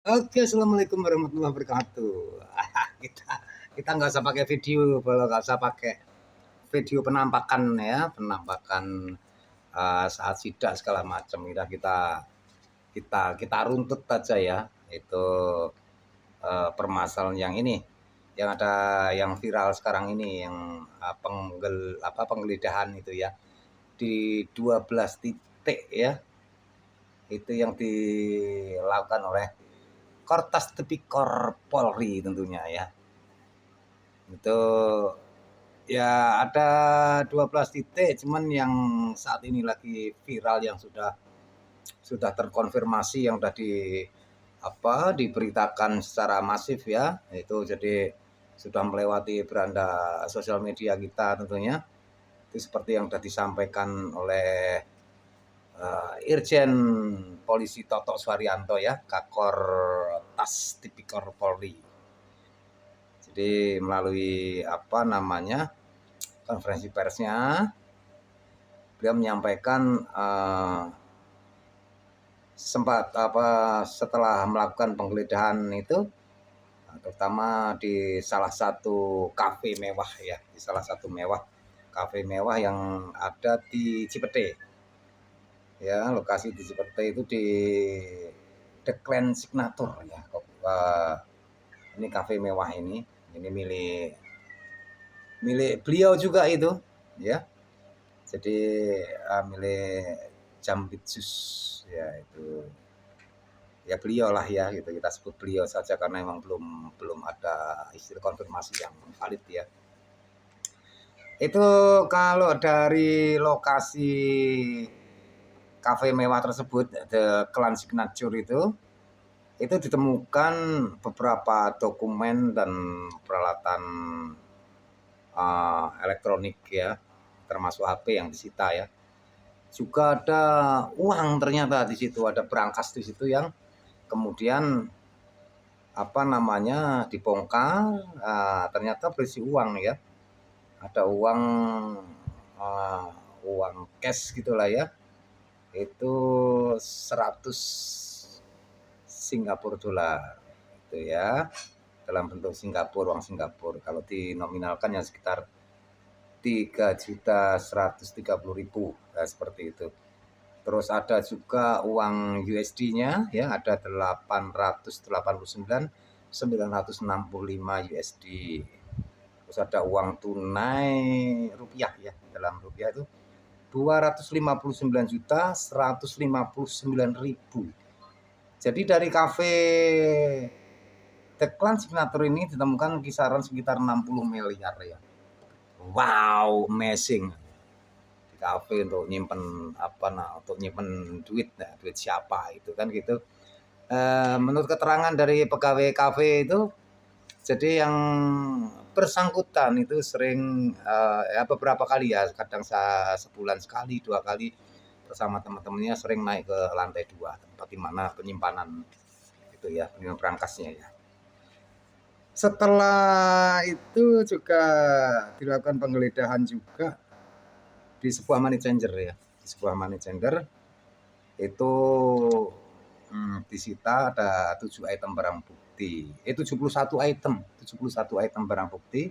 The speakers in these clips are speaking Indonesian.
Oke, assalamualaikum warahmatullahi wabarakatuh. kita kita nggak usah pakai video, kalau nggak usah pakai video penampakan ya, penampakan saat sidak segala macam. Kita kita runtut aja ya. Itu permasalahan yang ini, yang ada yang viral sekarang ini, yang penggeledahan itu ya di 12 titik ya, itu yang dilakukan oleh Kortas Tipikor Polri tentunya ya. Itu ya ada 12 titik, cuman yang saat ini lagi viral yang sudah terkonfirmasi, yang sudah diberitakan secara masif ya. Itu jadi sudah melewati beranda sosial media kita tentunya. Itu seperti yang sudah disampaikan oleh Irjen Polisi Toto Suharyanto ya, Kakor Tas Tipikor Polri. Jadi melalui konferensi persnya, beliau menyampaikan setelah melakukan penggeledahan itu, terutama di salah satu kafe mewah ya, kafe mewah yang ada di Cipete. Ya, lokasi di Cipete itu di The Clan Signature ya. Ini kafe mewah ini milik beliau juga itu ya. Jadi milik Jambitsus ya, itu ya beliau lah ya, gitu kita sebut beliau saja karena memang belum ada istilah konfirmasi yang valid ya. Itu kalau dari lokasi kafe mewah tersebut, The Clan Signature itu ditemukan beberapa dokumen dan peralatan elektronik ya, termasuk HP yang disita ya. Juga ada uang, ternyata di situ ada berangkas di situ yang kemudian dibongkar. Ternyata berisi uang ya, ada uang cash gitulah ya, itu 100 Singapura dolar itu ya, dalam bentuk uang Singapura. Kalau dinominalkan ya sekitar 3.130.000 ya, seperti itu. Terus ada juga uang USD-nya ya, ada 889.965 USD. Terus ada uang tunai rupiah ya, dalam rupiah itu 259.159.000. Jadi dari kafe The Clan Signature ini ditemukan kisaran sekitar 60 miliar ya. Wow, amazing. Di kafe untuk nyimpen duit, duit siapa itu kan gitu. Menurut keterangan dari pegawai kafe itu, jadi yang bersangkutan itu sering beberapa kali ya, kadang sebulan sekali, 2 kali bersama teman-temannya sering naik ke lantai 2, tempat di mana penyimpanan itu ya, penyimpanan berangkasnya ya. Setelah itu juga dilakukan penggeledahan juga di sebuah money changer ya. Di sebuah money changer itu disita ada 7 item barang bukti. 71 item barang bukti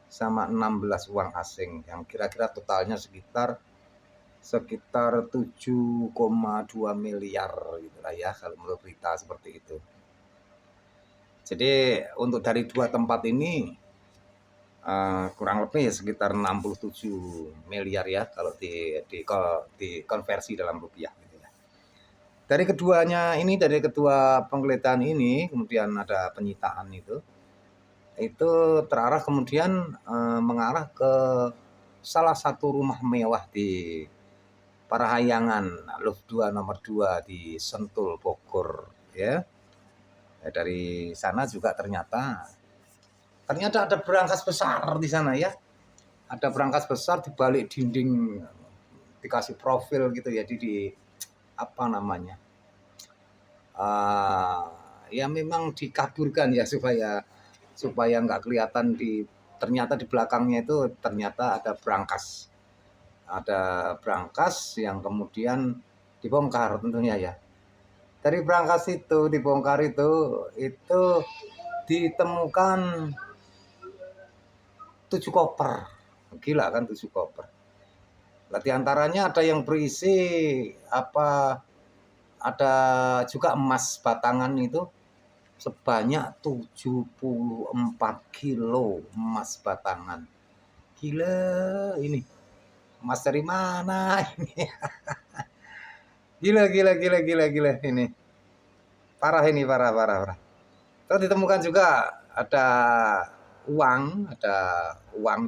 sama 16 uang asing yang kira-kira totalnya sekitar 7,2 miliar gitu lah ya, kalau menurut berita seperti itu. Jadi untuk dari 2 tempat ini kurang lebih ya sekitar 67 miliar ya, kalau dikonversi dalam rupiah gitu ya. Dari kedua penggeledahan ini kemudian ada penyitaan itu terarah kemudian mengarah ke salah satu rumah mewah di Parahyangan Loft 2 nomor 2 di Sentul Bogor ya. Dari sana juga ternyata ada berangkas besar di sana ya. Ada berangkas besar di balik dinding, dikasih profil gitu ya, di ya memang dikaburkan ya, supaya nggak kelihatan. Ternyata di belakangnya itu ternyata ada berangkas yang kemudian dibongkar tentunya ya. Dari berangkas itu dibongkar itu ditemukan 7 koper. Gila kan 7 koper. Nah, di antaranya ada yang berisi ada juga emas batangan itu sebanyak 74 kilo emas batangan. Gila ini. Emas dari mana ini? Gila ini. Parah ini, parah. Terus ditemukan juga ada uang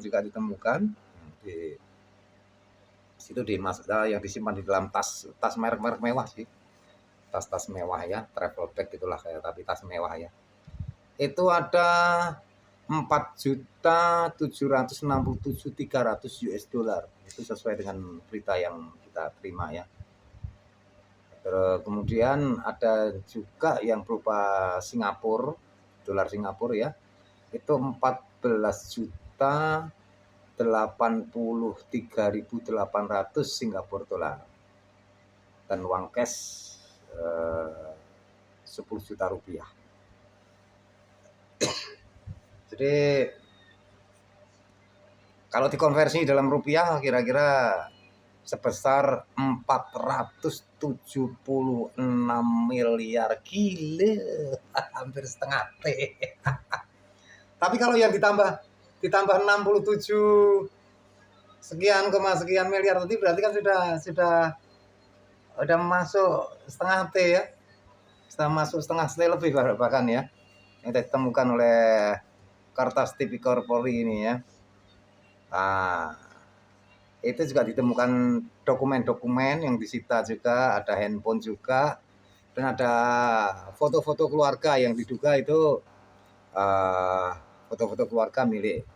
juga ditemukan di situ yang disimpan di dalam tas merek-merek mewah sih. Tas mewah ya, travel bag itulah kayak, tapi tas mewah ya. Itu ada 4.767.300 US dollar. Itu sesuai dengan berita yang kita terima ya. Terus kemudian ada juga yang berupa dolar Singapura ya. Itu 14.083.800 Singapura dolar. Dan uang cash 10 juta rupiah. Jadi kalau dikonversi dalam rupiah kira-kira sebesar 476 miliar. Gila, hampir setengah T. Tapi kalau yang ditambah 67 sekian miliar tadi berarti kan sudah masuk setengah T ya. Sudah masuk setengah T lebih bahkan ya. Yang ditemukan oleh Kertas Tipikor Polri ini ya. Nah, itu juga ditemukan dokumen-dokumen yang disita juga, ada handphone juga, dan ada foto-foto keluarga yang diduga itu foto-foto keluarga milik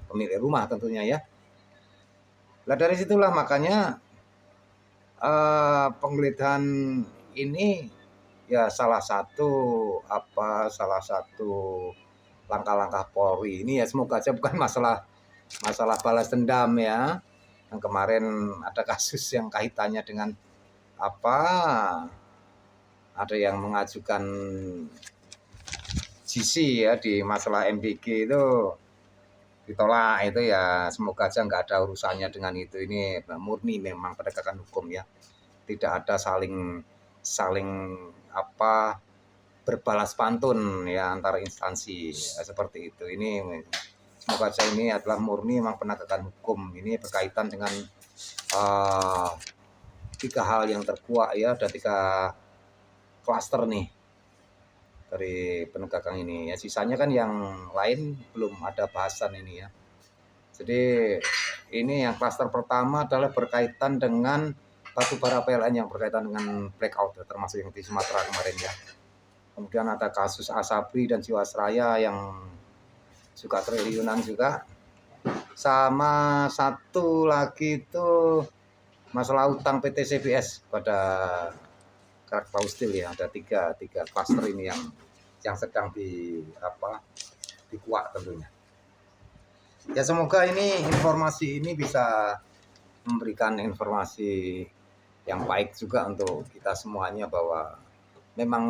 pemilik rumah tentunya ya. Nah dari situlah makanya penggeledahan ini ya salah satu langkah-langkah Polri ini ya, semoga aja bukan masalah balas dendam ya. Yang kemarin ada kasus yang kaitannya dengan ada yang mengajukan GC ya di masalah MBG itu ditolak itu ya, semoga aja nggak ada urusannya dengan itu. Ini murni memang penegakan hukum ya, tidak ada saling berbalas pantun ya antara instansi ya, seperti itu. Ini semoga aja ini adalah murni memang penegakan hukum. Ini berkaitan dengan 3 hal yang terkuak ya, ada 3 klaster nih dari penegakan ini ya. Sisanya kan yang lain belum ada bahasan ini ya. Jadi ini yang klaster pertama adalah berkaitan dengan batubara PLN yang berkaitan dengan blackout ya, termasuk yang di Sumatera kemarin ya. Kemudian ada kasus Asabri dan Jiwasraya yang juga triliunan juga. Sama satu lagi itu masalah utang PT CBS pada Krakatau Steel ya. Ada tiga klaster ini yang sedang dikuak tentunya. Ya semoga ini informasi ini bisa memberikan informasi yang baik juga untuk kita semuanya, bahwa memang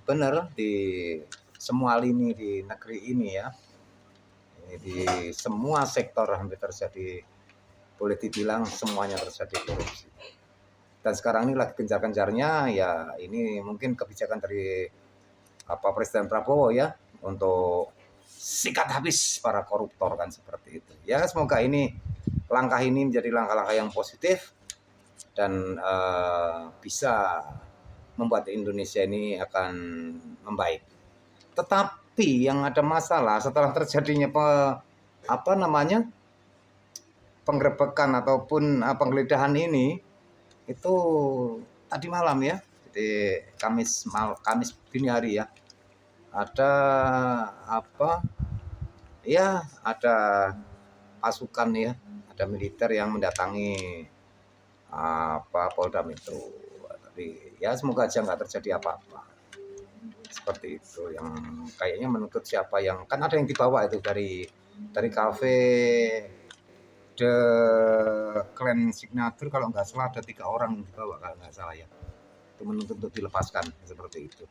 benar di semua lini di negeri ini ya, di semua sektor hampir terjadi, boleh dibilang semuanya terjadi korupsi. Dan sekarang ini lagi gencar-gencarnya ya, ini mungkin kebijakan dari Presiden Prabowo ya, untuk sikat habis para koruptor kan, seperti itu. Ya semoga langkah ini menjadi langkah-langkah yang positif dan bisa membuat Indonesia ini akan membaik. Tetapi yang ada masalah setelah terjadinya penggerebekan ataupun penggeledahan ini itu tadi malam ya. Jadi Kamis dini hari ya. Ada ada pasukan ya, ada militer yang mendatangi Polda Metro. Tapi ya semoga aja nggak terjadi apa-apa. Seperti itu, yang kayaknya menuntut siapa yang, kan ada yang dibawa itu dari kafe The Clan Signature, kalau nggak salah ada 3 orang yang dibawa kalau nggak salah ya. itu menuntut untuk dilepaskan seperti itu.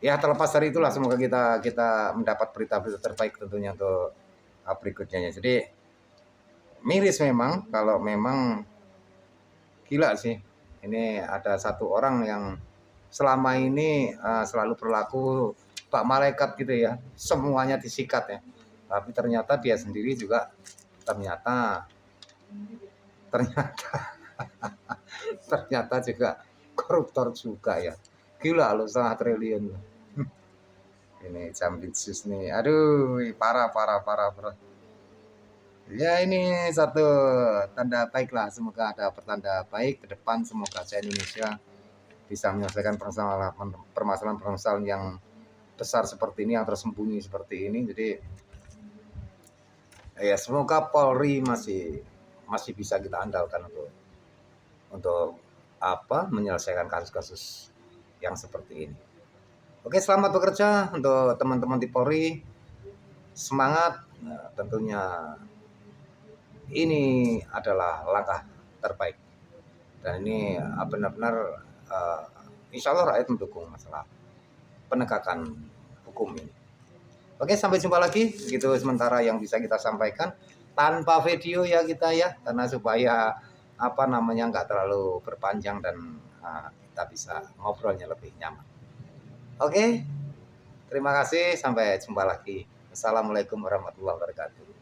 Ya terlepas dari itulah semoga kita mendapat berita-berita terbaik tentunya untuk berikutnya. Jadi miris memang kalau memang gila sih. Ini ada satu orang yang selama ini selalu berlaku Pak Malaikat gitu ya, semuanya disikat ya. Tapi ternyata dia sendiri juga ternyata ternyata juga koruptor juga ya. Gila loh, 500 triliun. Ini Jambitsus nih, aduh parah. Ya ini satu tanda baik lah, semoga ada pertanda baik ke depan, semoga Indonesia bisa menyelesaikan permasalahan yang besar seperti ini, yang tersembunyi seperti ini. Jadi ya semoga Polri masih bisa kita andalkan untuk menyelesaikan kasus-kasus yang seperti ini. Oke, selamat bekerja untuk teman-teman di Polri, semangat. Nah, tentunya ini adalah langkah terbaik dan ini benar-benar insya Allah rakyat mendukung masalah penegakan hukum ini. Oke, sampai jumpa lagi. Begitu sementara yang bisa kita sampaikan tanpa video ya kita ya, karena supaya nggak terlalu berpanjang dan kita bisa ngobrolnya lebih nyaman. Oke, terima kasih, sampai jumpa lagi. Assalamualaikum warahmatullahi wabarakatuh.